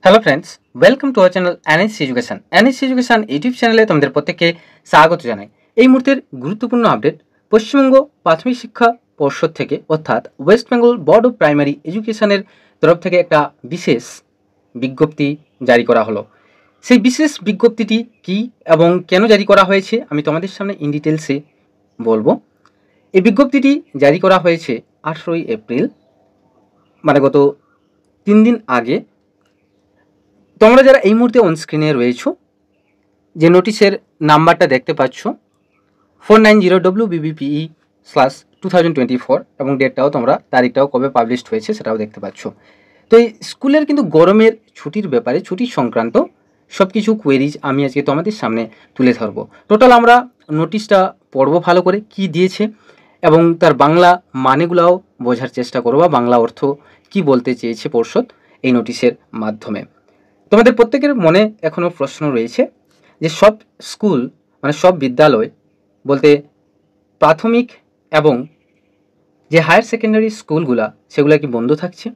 Hello friends, welcome to our channel NSC education. NSC education YouTube চ্যানেলে তোমাদের প্রত্যেককে স্বাগত জানাই। এই মুহূর্তের গুরুত্বপূর্ণ আপডেট, পশ্চিমবঙ্গ প্রাথমিক শিক্ষা পর্ষদ থেকে অর্থাৎ West Bengal board of primary এডুকেশনের তরফ থেকে একটা বিশেষ বিজ্ঞপ্তি জারি করা হলো। সেই বিশেষ বিজ্ঞপ্তিটি কি এবং কেন জারি করা হয়েছে আমি তোমাদের সামনে ইন ডিটেলসে বলবো। এই বিজ্ঞপ্তিটি জারি করা হয়েছে 18ই এপ্রিল, মানে গত 3 দিন আগে। তোমরা যারা এই মুহূর্তে অনস্ক্রিনে রয়েছো, যে নোটিশের নাম্বারটা দেখতে পাচ্ছ 490WBBPE/2024 এবং ডেটটাও তোমরা, তারিখটাও কবে পাবলিশড হয়েছে সেটাও দেখতে পাচ্ছ। তো এই স্কুলের কিন্তু গরমের ছুটির ব্যাপারে, ছুটি সংক্রান্ত সব কিছু কোয়েরিজ আমি আজকে তোমাদের সামনে তুলে ধরবো। টোটাল আমরা নোটিশটা পড়বো ভালো করে, কি দিয়েছে এবং তার বাংলা মানেগুলাও বোঝার চেষ্টা করবো, বা বাংলা অর্থ কি বলতে চেয়েছে পর্ষদ এই নোটিশের মাধ্যমে। তোমাদের প্রত্যেকের মনে এখনও প্রশ্ন রয়েছে যে সব স্কুল, মানে সব বিদ্যালয় বলতে প্রাথমিক এবং যে হায়ার সেকেন্ডারি স্কুলগুলা সেগুলো কি বন্ধ থাকছে?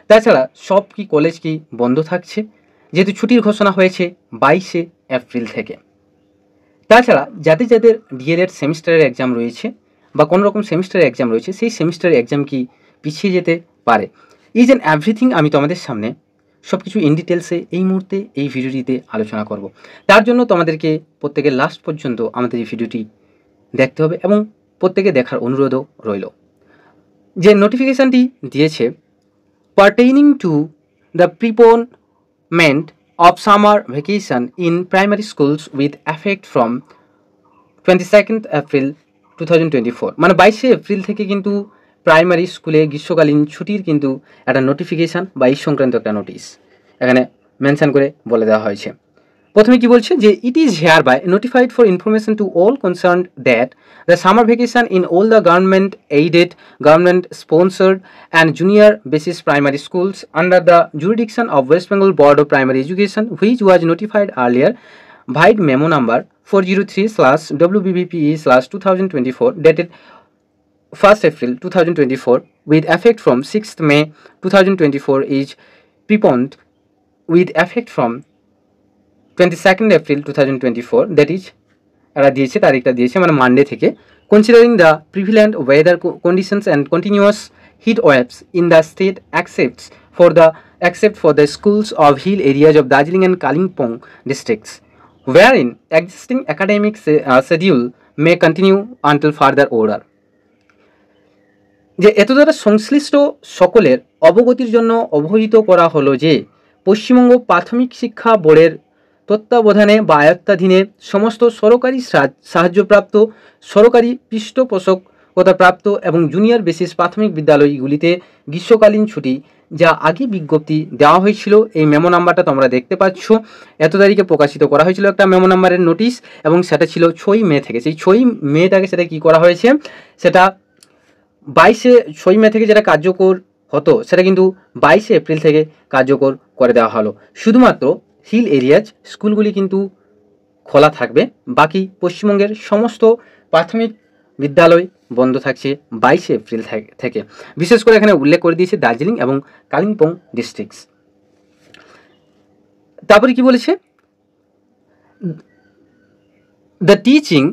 তাছাড়া সব কি কলেজ কি বন্ধ থাকছে, যেহেতু ছুটির ঘোষণা হয়েছে 22শে এপ্রিল থেকে? তাছাড়া যাদের যাদের ডিএলএড সেমিস্টারের এক্সাম রয়েছে বা কোনো রকম সেমিস্টারের এক্সাম রয়েছে, সেই সেমিস্টারের এক্সাম কি পিছিয়ে যেতে পারে? ইজ অ্যান্ড এভরিথিং আমি তোমাদের সামনে সব কিছু ইন ডিটেলসে এই মুহূর্তে এই ভিডিওটিতে আলোচনা করব। তার জন্য তোমাদেরকে প্রত্যেকের লাস্ট পর্যন্ত আমাদের এই ভিডিওটি দেখতে হবে এবং প্রত্যেকে দেখার অনুরোধও রইল। যে নোটিফিকেশানটি দিয়েছে, pertaining to the preponement of summer vacation in primary schools with effect from 22nd April 2024, মানে 22শে এপ্রিল থেকে কিন্তু প্রাইমারি স্কুলে গ্রীষ্মকালীন ছুটির কিন্তু একটা নোটিফিকেশান বা এই সংক্রান্ত একটা নোটিশ এখানে মেনশন করে বলে দেওয়া হয়েছে। প্রথমে কি বলছে যে it is hereby notified for information to all concerned that the summer vacation in all the government aided, government sponsored and junior basis primary schools under the jurisdiction of West Bengal Board of Primary Education, which was notified earlier via memo number 403/WBBPE/2024 dated 1st April 2024 with effect from 6th May 2024 is preponed with effect from 22nd April 2024, that is এরা দিয়েছে, তারিখটা দিয়েছে মানে Monday থেকে। Considering the prevalent weather conditions and continuous heat waves in the state except for the schools of hill areas of Darjeeling and Kalimpong districts, wherein existing academic schedule may continue until further order. যে এত দ্বারা সংশ্লিষ্ট সকলের অবগতির জন্য অবহিত করা হলো যে পশ্চিমবঙ্গ প্রাথমিক শিক্ষা বোর্ডের তত্ত্বাবধানে বা আয়ত্তাধীনে সমস্ত সরকারি সাহায্যপ্রাপ্ত, সরকারি পৃষ্ঠপোষকতাপ্রাপ্ত এবং জুনিয়র বেসিস প্রাথমিক বিদ্যালয়গুলিতে গ্রীষ্মকালীন ছুটি যা আগে বিজ্ঞপ্তি দেওয়া হয়েছিল, এই মেমো নাম্বারটা তোমরা দেখতে পাচ্ছ, এত তারিখে প্রকাশিত করা হয়েছিল একটা মেমো নাম্বারের নোটিশ এবং সেটা ছিল 6ই মে থেকে। সেই 6ই মেটাকে সেটা কী করা হয়েছে, সেটা 6ই মে থেকে যেটা কার্যকর হতো সেটা কিন্তু 22শে এপ্রিল থেকে কার্যকর করে দেওয়া হলো। শুধুমাত্র হিল এরিয়াজ স্কুলগুলি কিন্তু খোলা থাকবে, বাকি পশ্চিমবঙ্গের সমস্ত প্রাথমিক বিদ্যালয় বন্ধ থাকছে 22শে এপ্রিল থেকে। বিশেষ করে এখানে উল্লেখ করে দিয়েছে দার্জিলিং এবং কালিম্পং ডিস্ট্রিক্টস। তারপরে কি বলেছে, the teaching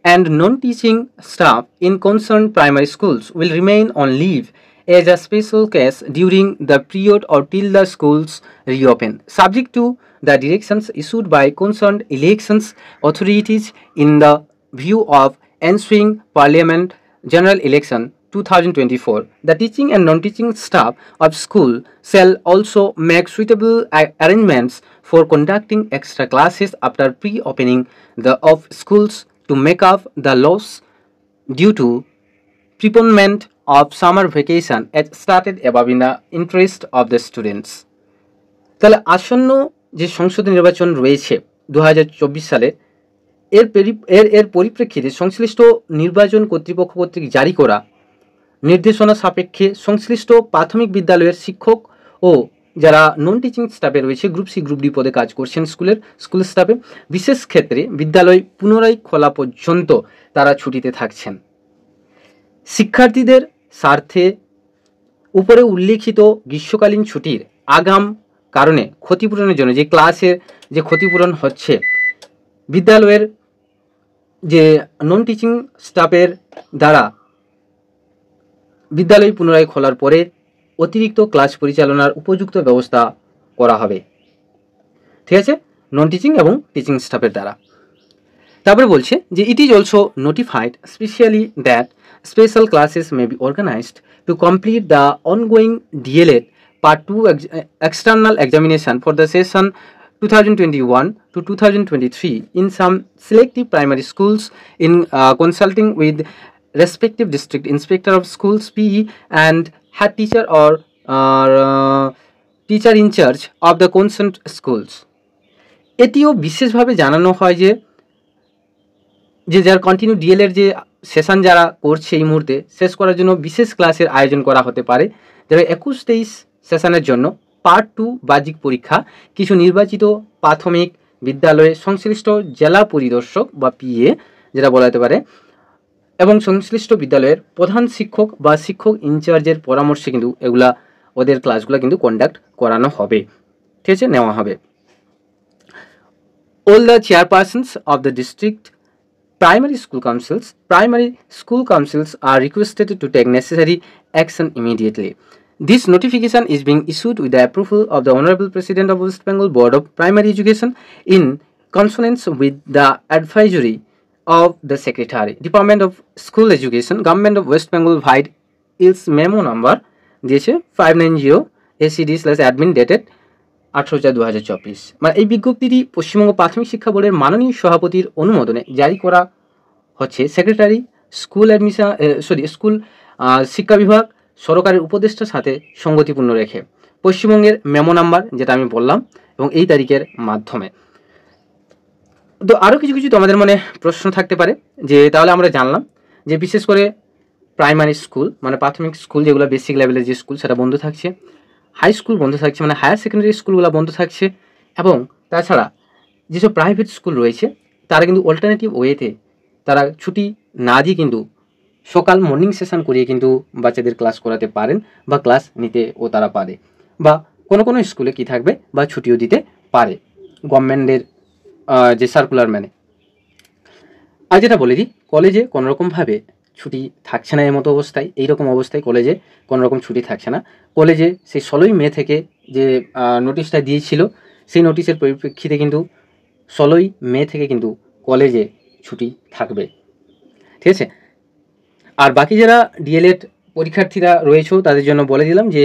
and non-teaching staff in concerned primary schools will remain on leave as a special case during the period or till the schools reopen, subject to the directions issued by concerned elections authorities in the view of ensuing Parliament General Election 2024. The teaching and non-teaching staff of school shall also make suitable arrangements for conducting extra classes after pre-opening of schools to make up the loss due to preponement of summer vacation as started above in the interest of the students. তাহলে আসন্ন যে সংসদ নির্বাচন রয়েছে 2024 সালে, এর পরিপ্রেক্ষিতে সংশ্লিষ্ট নির্বাচন কর্তৃপক্ষ কর্তৃক জারি করা নির্দেশনা সাপেক্ষে সংশ্লিষ্ট প্রাথমিক বিদ্যালয়ের শিক্ষক ও যারা নন টিচিং স্টাফে রয়েছে, গ্রুপ সি গ্রুপ ডি পদে কাজ করছেন স্কুল স্টাফে, বিশেষ ক্ষেত্রে বিদ্যালয় পুনরায় খোলা পর্যন্ত তারা ছুটিতে থাকছেন। শিক্ষার্থীদের স্বার্থে উপরে উল্লেখিত গ্রীষ্মকালীন ছুটির আগাম কারণে ক্ষতিপূরণের জন্য যে ক্লাসের যে ক্ষতিপূরণ হচ্ছে, বিদ্যালয়ের যে নন টিচিং স্টাফের দ্বারা বিদ্যালয় পুনরায় খোলার পরে অতিরিক্ত ক্লাস পরিচালনার উপযুক্ত ব্যবস্থা করা হবে। ঠিক আছে, নন টিচিং এবং টিচিং স্টাফের দ্বারা। তারপরে বলছে যে it is also notified specially that special classes may be organised to complete the ongoing DElEd part 2 external examination for the session 2021 to 2023 in some selective primary schools in consulting with respective district inspector of schools PE and head teacher or teacher in charge of the concerned schools। এটিও বিশেষভাবে জানানো হয় যে যারা continue ডিএলএর যে session যারা করছে এই মুহূর্তে শেষ করার জন্য বিশেষ ক্লাসের আয়োজন করা হতে পারে। যারা 21-23 সেশনের জন্য পার্ট 2 বাহ্যিক পরীক্ষা কিছু নির্বাচিত প্রাথমিক বিদ্যালয়ে সংশ্লিষ্ট জেলা পরিদর্শক বা পিএ যেটা বলা যেতে পারে এবং সংশ্লিষ্ট বিদ্যালয়ের প্রধান শিক্ষক বা শিক্ষক ইনচার্জের পরামর্শে কিন্তু এগুলা ওদের ক্লাসগুলো কিন্তু কন্ডাক্ট করানো হবে। ঠিক আছে, নেওয়া হবে। All the chairpersons of the district primary school councils are requested to take necessary action immediately. This notification is being issued with the approval of the Honorable President of West Bengal Board of Primary Education in consonance with the advisory of the Secretary, Department of School Education, Government of West Bengal via its memo number দিয়েছে 590 ACD/admin dated 18/4/2024। মানে এই বিজ্ঞপ্তিটি পশ্চিমবঙ্গ প্রাথমিক শিক্ষা বোর্ডের মাননীয় সভাপতির অনুমোদনে জারি করা হচ্ছে। সেক্রেটারি স্কুল স্কুল শিক্ষা বিভাগ সরকারের উপদেষ্টার সাথে সঙ্গতিপূর্ণ রেখে পশ্চিমবঙ্গের মেমো নাম্বার যেটা আমি বললাম এবং এই তারিখের মাধ্যমে। তো আরও কিছু কিছু তোমাদের মনে প্রশ্ন থাকতে পারে যে তাহলে আমরা জানলাম যে বিশেষ করে প্রাইমারি স্কুল মানে প্রাথমিক স্কুল যেগুলো বেসিক লেভেলের যে স্কুল সেটা বন্ধ থাকছে, হাই স্কুল বন্ধ থাকছে মানে হায়ার সেকেন্ডারি স্কুলগুলো বন্ধ থাকছে, এবং তাছাড়া যেসব প্রাইভেট স্কুল রয়েছে তারা কিন্তু অল্টারনেটিভ ওয়েতে তারা ছুটি না দিয়ে কিন্তু সকাল মর্নিং সেশন করিয়ে কিন্তু বাচ্চাদের ক্লাস করাতে পারেন বা ক্লাস নিতেও তারা পারে, বা কোনো কোনো স্কুলে কি থাকবে বা ছুটিও দিতে পারে গভর্নমেন্টের যে সার্কুলার মেনে। আর যেটা বলে দিই, কলেজে কোনোরকমভাবে ছুটি থাকছে না এমতো অবস্থায়, এইরকম অবস্থায় কলেজে কোনোরকম ছুটি থাকছে না। কলেজে সেই 16ই মে থেকে যে নোটিশটা দিয়েছিল সেই নোটিশের পরিপ্রেক্ষিতে কিন্তু 16ই মে থেকে কিন্তু কলেজে ছুটি থাকবে। ঠিক আছে, আর বাকি যারা ডিএলএড পরীক্ষার্থীরা রয়েছে তাদের জন্য বলে দিলাম যে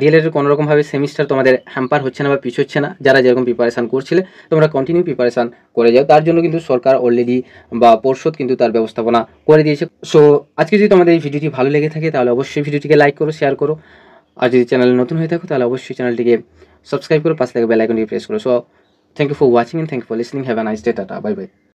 ডিএলএডের কোনোরকমভাবে সেমিস্টার তোমাদের হ্যাম্পার হচ্ছে না বা পিছোচ্ছে না। যারা যেরকম প্রিপারেশান করছিলে তোমরা কন্টিনিউ প্রিপারেশান করে যাও, তার জন্য কিন্তু সরকার অলরেডি বা পর্ষদ কিন্তু তার ব্যবস্থাপনা করে দিয়েছে। সো আজকে যদি তোমাদের এই ভিডিওটি ভালো লেগে থাকে তাহলে অবশ্যই ভিডিওটিকে লাইক করো, শেয়ার করো, আর যদি চ্যানেলে নতুন হয়ে থাকো তাহলে অবশ্যই চ্যানেলটিকে সাবস্ক্রাইব করো, পাশে থাকা বেল আইকনটি প্রেস করো। So thank you for watching and thank you for listening. Have a nice day, tata, bye by.